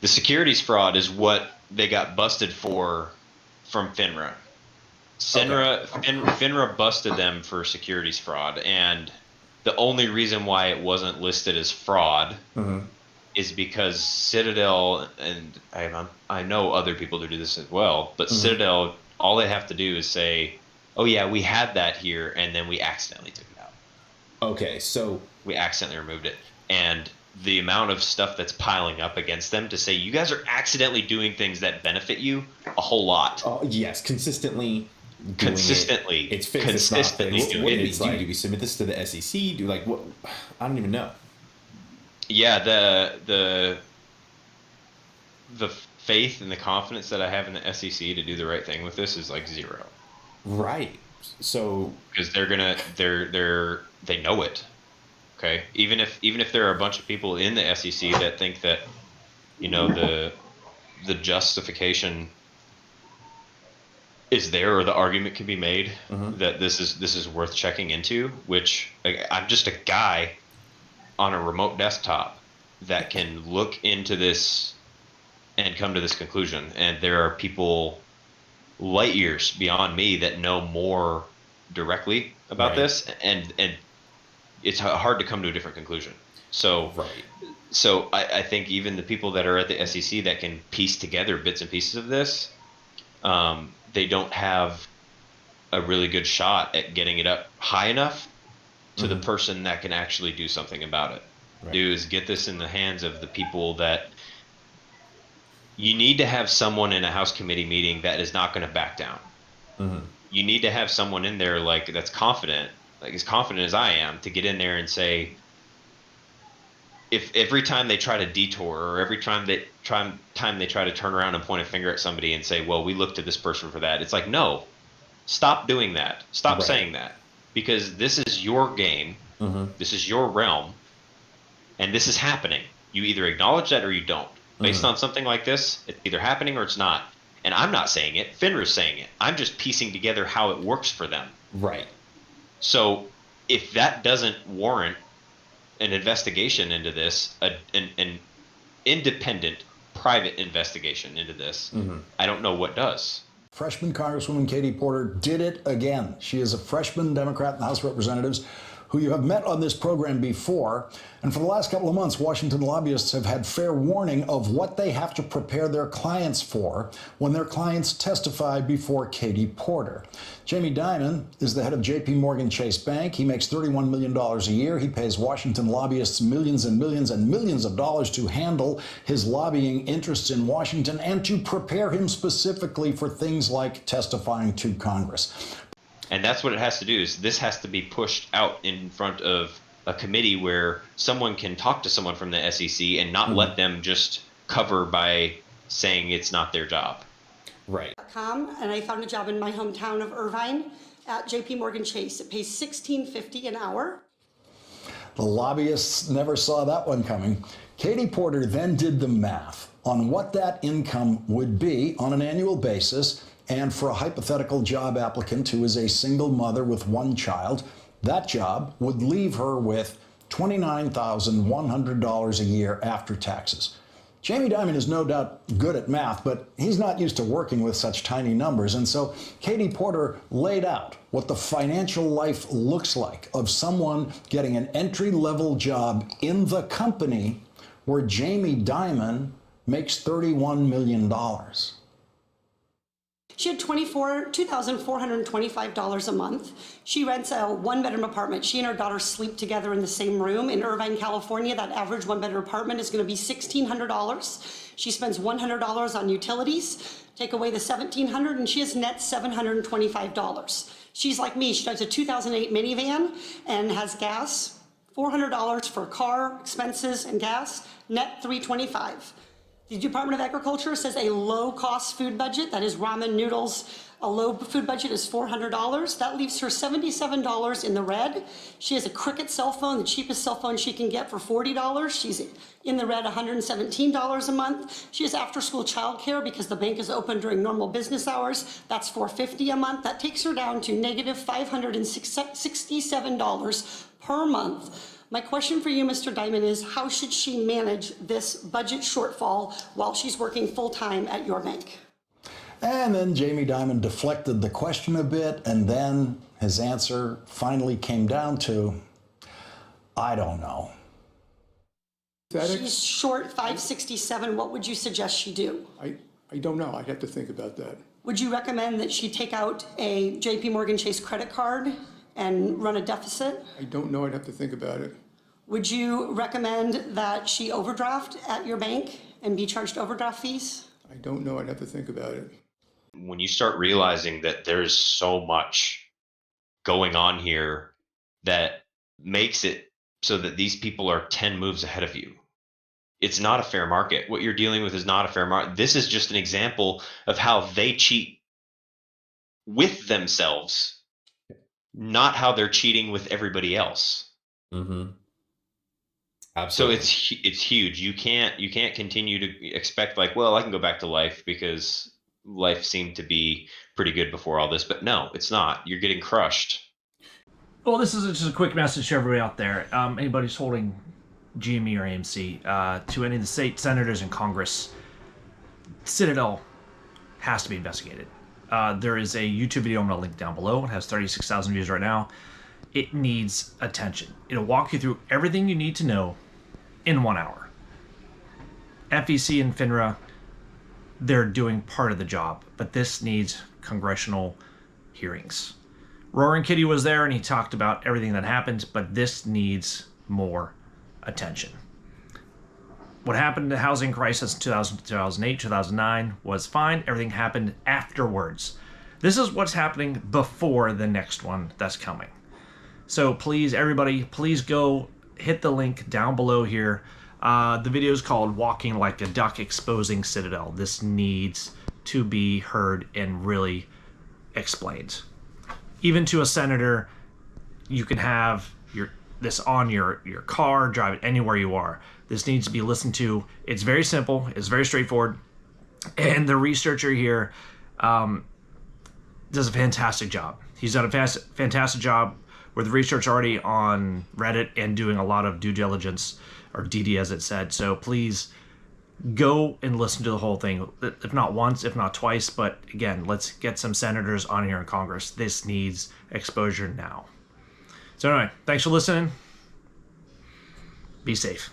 The securities fraud is what they got busted for from FINRA. FINRA busted them for securities fraud, and the only reason why it wasn't listed as fraud is because Citadel, and I know other people who do this as well, but Citadel, all they have to do is say, oh yeah, we had that here, and then we accidentally took it out. Okay, so we accidentally removed it. And the amount of stuff that's piling up against them to say, you guys are accidentally doing things that benefit you a whole lot. Oh, yes, consistently. Consistently. It's fixed. Consistently. It's not fixed. What do we do? Do we submit this to the SEC? Do what? I don't even know. Yeah, the faith and the confidence that I have in the SEC to do the right thing with this is like zero. Right. So because they know it. Okay. Even if there are a bunch of people in the SEC that think that, the justification is there, or the argument can be made that this is worth checking into, which I'm just a guy on a remote desktop that can look into this and come to this conclusion. And there are people light years beyond me that know more directly about this, and it's hard to come to a different conclusion. So I think even the people that are at the SEC that can piece together bits and pieces of this, they don't have a really good shot at getting it up high enough to the person that can actually do something about it. Do is get this in the hands of the people that you need to have someone in a House committee meeting that is not going to back down. You need to have someone in there that's confident, like as confident as I am, to get in there and say, if every time they try to detour, or every time they try to turn around and point a finger at somebody and say, well, we look to this person for that. It's like, no, stop doing that. Stop saying that, because this is your game. This is your realm, and this is happening. You either acknowledge that or you don't. Based on something like this, it's either happening or it's not. And I'm not saying it. FINRA's saying it. I'm just piecing together how it works for them. Right. So if that doesn't warrant an investigation into this, an independent, private investigation into this, I don't know what does. Freshman Congresswoman Katie Porter did it again. She is a freshman Democrat in the House of Representatives who you have met on this program before. And for the last couple of months, Washington lobbyists have had fair warning of what they have to prepare their clients for when their clients testify before Katie Porter. Jamie Dimon is the head of JP Morgan Chase Bank. He makes $31 million a year. He pays Washington lobbyists millions and millions and millions of dollars to handle his lobbying interests in Washington and to prepare him specifically for things like testifying to Congress. And that's what it has to do, is this has to be pushed out in front of a committee where someone can talk to someone from the SEC and not let them just cover by saying it's not their job. Right. And I found a job in my hometown of Irvine at JP Morgan Chase. It pays $16.50 an hour. The lobbyists never saw that one coming. Katie Porter then did the math on what that income would be on an annual basis. And for a hypothetical job applicant who is a single mother with one child, that job would leave her with $29,100 a year after taxes. Jamie Dimon is no doubt good at math, but he's not used to working with such tiny numbers. And so Katie Porter laid out what the financial life looks like of someone getting an entry-level job in the company where Jamie Dimon makes $31 million. She had $2,425 a month. She rents a one-bedroom apartment. She and her daughter sleep together in the same room. In Irvine, California, that average one-bedroom apartment is going to be $1,600. She spends $100 on utilities. Take away the $1,700, and she has net $725. She's like me. She drives a 2008 minivan and has gas, $400 for car expenses and gas, net $325. The Department of Agriculture says a low-cost food budget, that is ramen noodles, a low food budget is $400. That leaves her $77 in the red. She has a Cricket cell phone, the cheapest cell phone she can get, for $40. She's in the red $117 a month. She has after-school childcare because the bank is open during normal business hours. That's $450 a month. That takes her down to negative $567 per month. My question for you, Mr. Diamond, is how should she manage this budget shortfall while she's working full-time at your bank? And then Jamie Dimon deflected the question a bit, and then his answer finally came down to, I don't know. She's short 567. What would you suggest she do? I don't know. I'd have to think about that. Would you recommend that she take out a JP Morgan Chase credit card and run a deficit? I don't know. I'd have to think about it. Would you recommend that she overdraft at your bank and be charged overdraft fees? I don't know. I'd have to think about it. When you start realizing that there's so much going on here that makes it so that these people are 10 moves ahead of you, it's not a fair market. What you're dealing with is not a fair market. This is just an example of how they cheat with themselves, not how they're cheating with everybody else. Mm-hmm. Absolutely. So it's huge. You can't continue to expect like, well, I can go back to life because life seemed to be pretty good before all this, but no, it's not. You're getting crushed. Well, this is just a quick message to everybody out there. Anybody who's holding GME or AMC, to any of the state senators in Congress, Citadel has to be investigated. There is a YouTube video I'm going to link down below. It has 36,000 views right now. It needs attention. It'll walk you through everything you need to know in 1 hour. FEC and FINRA, they're doing part of the job, but this needs congressional hearings. Roaring Kitty was there and he talked about everything that happened, but this needs more attention. What happened to the housing crisis in 2008, 2009 was fine. Everything happened afterwards. This is what's happening before the next one that's coming. So please, everybody, please go hit the link down below here. The video is called Walking Like a Duck Exposing Citadel. This needs to be heard and really explained. Even to a senator, you can have this on your car, drive it anywhere you are. This needs to be listened to. It's very simple. It's very straightforward. And the researcher here does a fantastic job. He's done a fantastic job with research already on Reddit and doing a lot of due diligence, or DD as it said. So please go and listen to the whole thing, if not once, if not twice. But again, let's get some senators on here in Congress. This needs exposure now. So anyway, thanks for listening. Be safe.